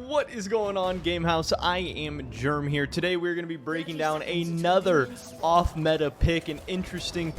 What is going on, Gamehouse? I am Germ here. Today we're going to be breaking down another off-meta pick, an interesting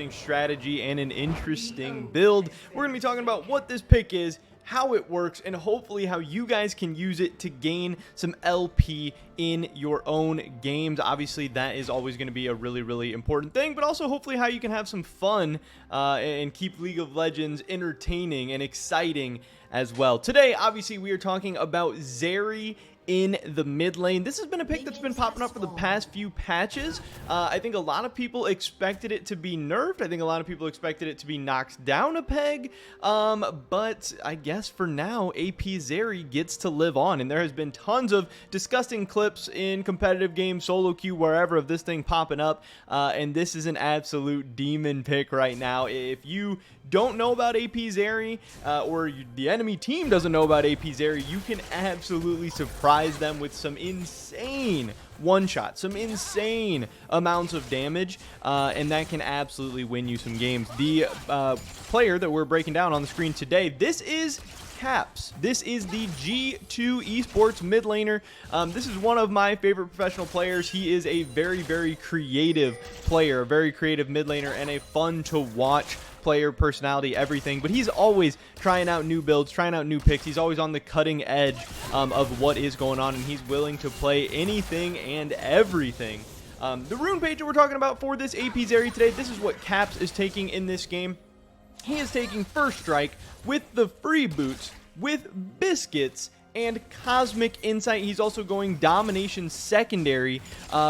strategy, and an interesting build. We're going to be talking about what this pick is, how it works, and hopefully how you guys can use it to gain some LP in your own games. Obviously, that is always going to be a really important thing, but also hopefully how you can have some fun and keep League of Legends entertaining and exciting as well. Today, obviously, we are talking about Zeri in the mid lane. This has been a pick that's been popping up for the past few patches. I think a lot of people expected it to be nerfed. I think a lot of people expected it to be knocked down a peg. But I guess for now, AP Zeri gets to live on. And there has been tons of disgusting clips in competitive games, solo queue, wherever, of this thing popping up. And this is an absolute demon pick right now. If you don't know about AP Zeri, or the enemy team doesn't know about AP Zeri, you can absolutely surprise them with some insane one-shot, some insane amounts of damage, and that can absolutely win you some games. The player that we're breaking down on the screen today, this is Caps. This is the G2 esports mid laner. This is one of my favorite professional players. He is a very creative player, a very creative mid laner, and a fun to watch player, personality, everything. But he's always trying out new builds, trying out new picks. He's always on the cutting edge of what is going on, and he's willing to play anything and everything. The rune page that we're talking about for this AP Zeri today, this is what Caps is taking in this game. He is taking First Strike with the free boots, with biscuits, and Cosmic Insight. He's also going Domination Secondary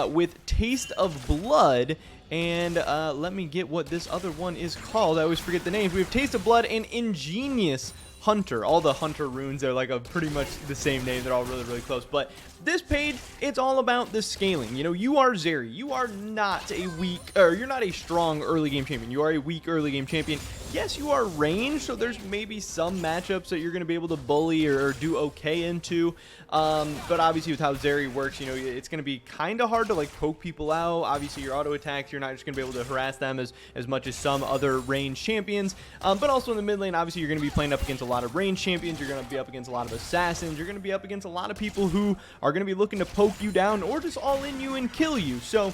with Taste of Blood. And let me get what this other one is called. I always forget the names. We have Taste of Blood and Ingenious Hunter. All the Hunter runes are like pretty much the same name. They're all really close. But this page, it's all about the scaling. You know, you are Zeri. You are not a weak, or you're not a strong early game champion. You are a weak early game champion. Yes, you are ranged, so there's maybe some matchups that you're going to be able to bully or do okay into. But obviously with how Zeri works, you know, it's going to be kind of hard to like poke people out. Obviously your auto attacks, you're not just going to be able to harass them as much as some other ranged champions. But also in the mid lane, obviously you're going to be playing up against a lot of ranged champions. You're going to be up against a lot of assassins. You're going to be up against a lot of people who are going to be looking to poke you down or just all in you and kill you. So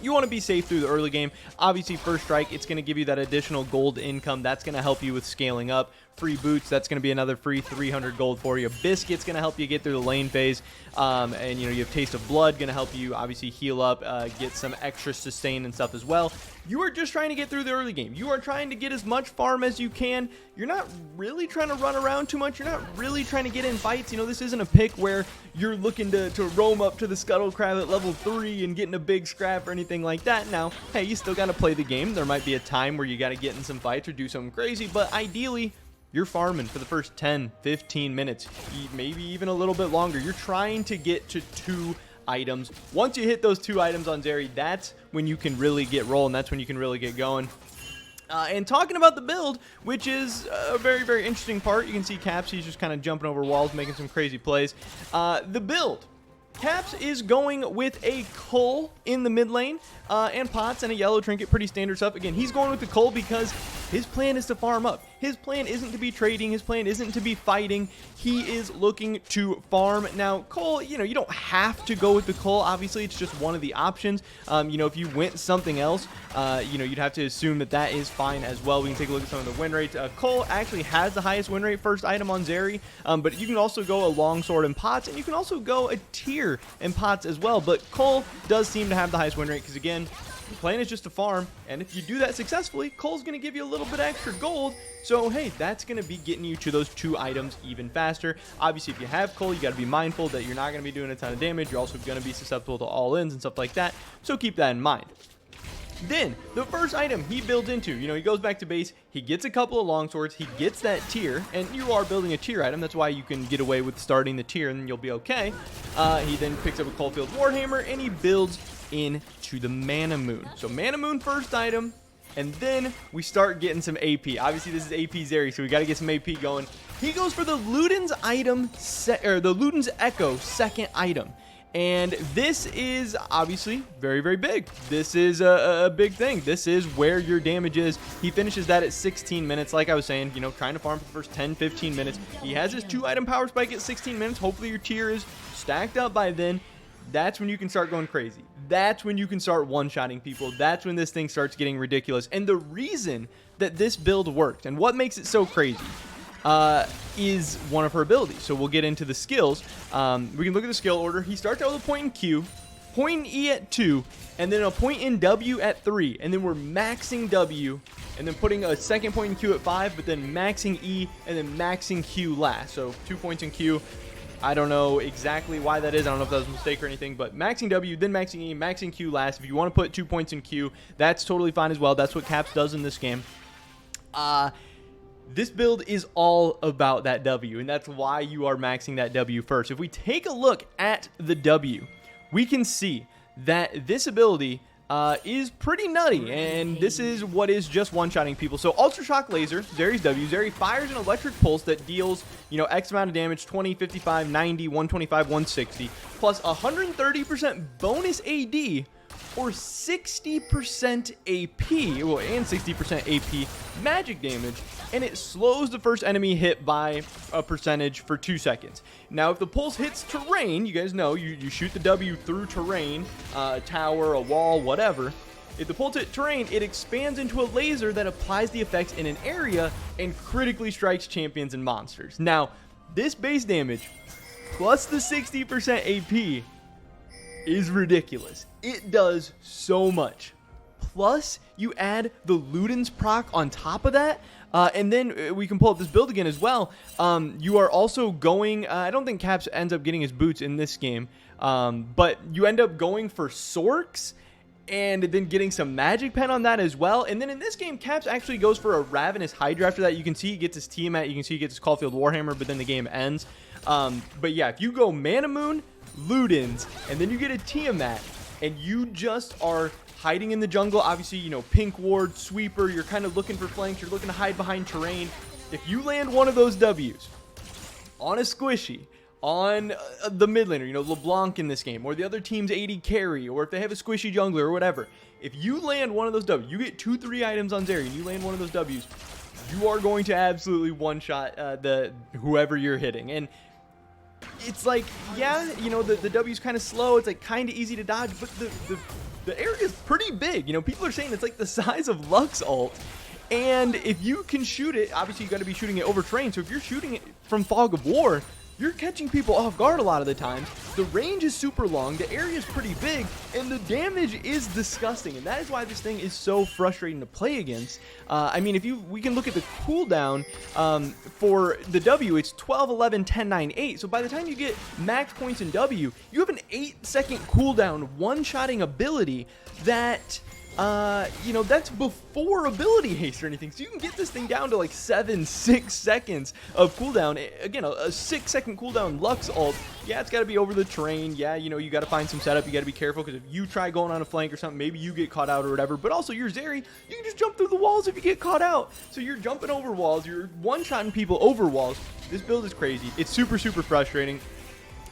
you want to be safe through the early game. Obviously, First Strike, it's going to give you that additional gold income. That's going to help you with scaling up. Free boots, that's going to be another free 300 gold for you. Biscuit's going to help you get through the lane phase. And, you know, you have Taste of Blood, going to help you obviously heal up, get some extra sustain and stuff as well. You are just trying to get through the early game. You are trying to get as much farm as you can. You're not really trying to run around too much. You're not really trying to get in fights. You know, this isn't a pick where you're looking to roam up to the Scuttle Crab at level 3 and getting a big scrap or anything like that. Now, hey, you still got to play the game. There might be a time where you got to get in some fights or do something crazy, but ideally, you're farming for the first 10, 15 minutes, maybe even a little bit longer. You're trying to get to 2 items. Once you hit those 2 items on Zeri, that's when you can really get rolling. That's when you can really get going. And talking about the build, which is a very interesting part. You can see Caps, he's just kind of jumping over walls, making some crazy plays. The build. Caps is going with a Cull in the mid lane, and pots and a yellow trinket, pretty standard stuff. Again, he's going with the Cull because his plan is to farm up. His plan isn't to be trading. His plan isn't to be fighting. He is looking to farm. Now, Cull, you know, you don't have to go with the Cull. Obviously, it's just one of the options. You know, if you went something else, you know, you'd have to assume that that is fine as well. We can take a look at some of the win rates. Cull actually has the highest win rate first item on Zeri, but you can also go a longsword in pots, and you can also go a tier in pots as well. But Cull does seem to have the highest win rate because, again, the plan is just to farm, and if you do that successfully, Cull's going to give you a little bit extra gold. So, hey, that's going to be getting you to those 2 items even faster. Obviously, if you have Cull, you got to be mindful that you're not going to be doing a ton of damage. You're also going to be susceptible to all-ins and stuff like that, so keep that in mind. Then, the first item he builds into, you know, he goes back to base, he gets a couple of longswords, he gets that tier, and you are building a tier item. That's why you can get away with starting the tier, and then you'll be okay. He then picks up a Coalfield Warhammer, and he builds into the Mana Moon. So, Mana Moon first item, and then we start getting some AP. Obviously, this is AP Zeri, so we got to get some AP going. He goes for the Luden's item, the Luden's Echo second item. And this is obviously very, very big. This is a big thing. This is where your damage is. He finishes that at 16 minutes. Like I was saying, you know, trying to farm for the first 10, 15 minutes. He has his 2-item power spike at 16 minutes. Hopefully your tier is stacked up by then. That's when you can start going crazy. That's when you can start one-shotting people. That's when this thing starts getting ridiculous. And the reason that this build worked and what makes it so crazy is one of her abilities. So we'll get into the skills. We can look at the skill order. He starts out with a point in Q, point in E at 2, and then a point in W at 3. And then we're maxing W, and then putting a second point in Q at 5, but then maxing E, and then maxing Q last. So 2 points in Q. I don't know exactly why that is. I don't know if that was a mistake or anything, but maxing W, then maxing E, maxing Q last. If you want to put 2 points in Q, that's totally fine as well. That's what Caps does in this game. This build is all about that W, and that's why you are maxing that W first. If we take a look at the W, we can see that this ability is pretty nutty, and this is what is just one-shotting people. So Ultra Shock Laser, Zeri's W. Zeri fires an electric pulse that deals, you know, X amount of damage, 20, 55, 90, 125, 160, plus 130% bonus AD, or 60% AP, well, and 60% AP magic damage, and it slows the first enemy hit by a percentage for 2 seconds. Now, if the pulse hits terrain, you guys know, you shoot the W through terrain, a tower, a wall, whatever. If the pulse hits terrain, it expands into a laser that applies the effects in an area and critically strikes champions and monsters. Now, this base damage, plus the 60% AP, is ridiculous. It does so much. Plus, you add the Ludens proc on top of that, and then we can pull up this build again as well. You are also going, I don't think Caps ends up getting his boots in this game, but you end up going for Sorks, and then getting some magic pen on that as well. And then in this game, Caps actually goes for a Ravenous Hydra after that. You can see he gets his Tiamat, you can see he gets his Caulfield Warhammer, but then the game ends. But yeah, if you go Mana Moon, Ludens, and then you get a Tiamat, and you just are hiding in the jungle, obviously, you know, Pink Ward, Sweeper, you're kind of looking for flanks, you're looking to hide behind terrain. If you land one of those W's on a squishy, on the mid laner, you know, LeBlanc in this game, or the other team's AD carry, or if they have a squishy jungler or whatever, if you land one of those W's, you get 2-3 items on Zeri, and you land one of those W's, you are going to absolutely one-shot whoever you're hitting. And it's like, yeah, you know, the W's kind of slow. It's like kind of easy to dodge, but the area is pretty big. You know, people are saying it's like the size of Lux ult. And if you can shoot it, obviously you got to be shooting it over terrain. So if you're shooting it from Fog of War, you're catching people off guard a lot of the times. The range is super long, the area is pretty big, and the damage is disgusting. And that is why this thing is so frustrating to play against. I mean, we can look at the cooldown for the W, it's 12, 11, 10, 9, 8. So by the time you get max points in W, you have an 8-second cooldown one-shotting ability that, you know, that's before ability haste or anything. So you can get this thing down to like 6 seconds of cooldown. Again, a 6-second cooldown Lux ult. Yeah, it's got to be over the terrain. Yeah, you know, you got to find some setup. You got to be careful, because if you try going on a flank or something, maybe you get caught out or whatever. But also, you're Zeri, you can just jump through the walls if you get caught out. So you're jumping over walls. You're one-shotting people over walls. This build is crazy. It's super, super frustrating.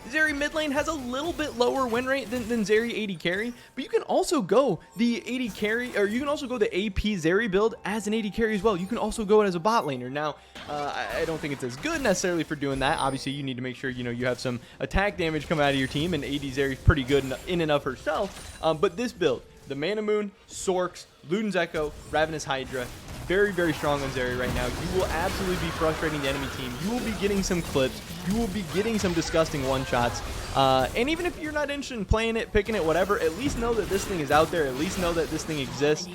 Zeri mid lane has a little bit lower win rate than Zeri AD carry, but you can also go the AD carry, or you can also go the AP Zeri build as an AD carry as well. You can also go it as a bot laner. Now, I don't think it's as good necessarily for doing that. Obviously, you need to make sure, you know, you have some attack damage come out of your team, and AD Zeri is pretty good in and of herself. But this build, the Mana Moon, Sorks, Luden's Echo, Ravenous Hydra, very, very strong on Zeri right now. You will absolutely be frustrating the enemy team. You will be getting some clips. You will be getting some disgusting one-shots. And even if you're not interested in playing it, picking it, whatever, at least know that this thing is out there. At least know that this thing exists.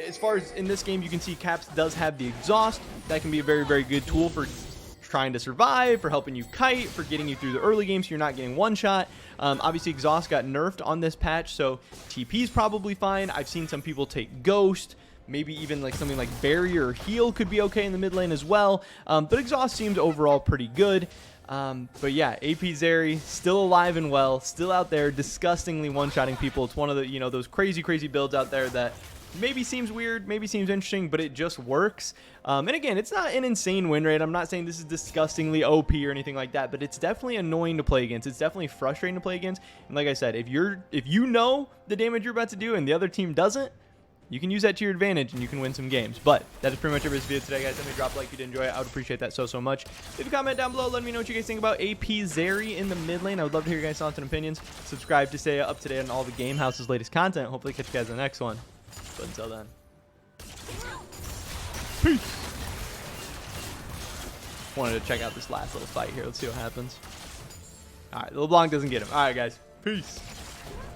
As far as in this game, you can see Caps does have the exhaust. That can be a very, very good tool for trying to survive, for helping you kite, for getting you through the early game so you're not getting one shot. Obviously, exhaust got nerfed on this patch, so TP is probably fine. I've seen some people take Ghost. Maybe even like something like Barrier or Heal could be okay in the mid lane as well. But exhaust seems overall pretty good. But yeah, AP Zeri still alive and well, still out there disgustingly one-shotting people. It's one of the, you know, those crazy builds out there that maybe seems weird, maybe seems interesting, but it just works. And again, it's not an insane win rate. I'm not saying this is disgustingly OP or anything like that, but it's definitely annoying to play against. It's definitely frustrating to play against. And like I said, if you know the damage you're about to do and the other team doesn't, you can use that to your advantage and you can win some games. But that is pretty much it for this video today, guys. Let me drop a like if you did enjoy it. I would appreciate that so much. Leave a comment down below. Let me know what you guys think about AP Zeri in the mid lane. I would love to hear your guys' thoughts and opinions. Subscribe to stay up to date on all the Game House's latest content. Hopefully catch you guys in the next one. But until then, peace. Wanted to check out this last little fight here. Let's see what happens. All right, LeBlanc doesn't get him. All right, guys. Peace.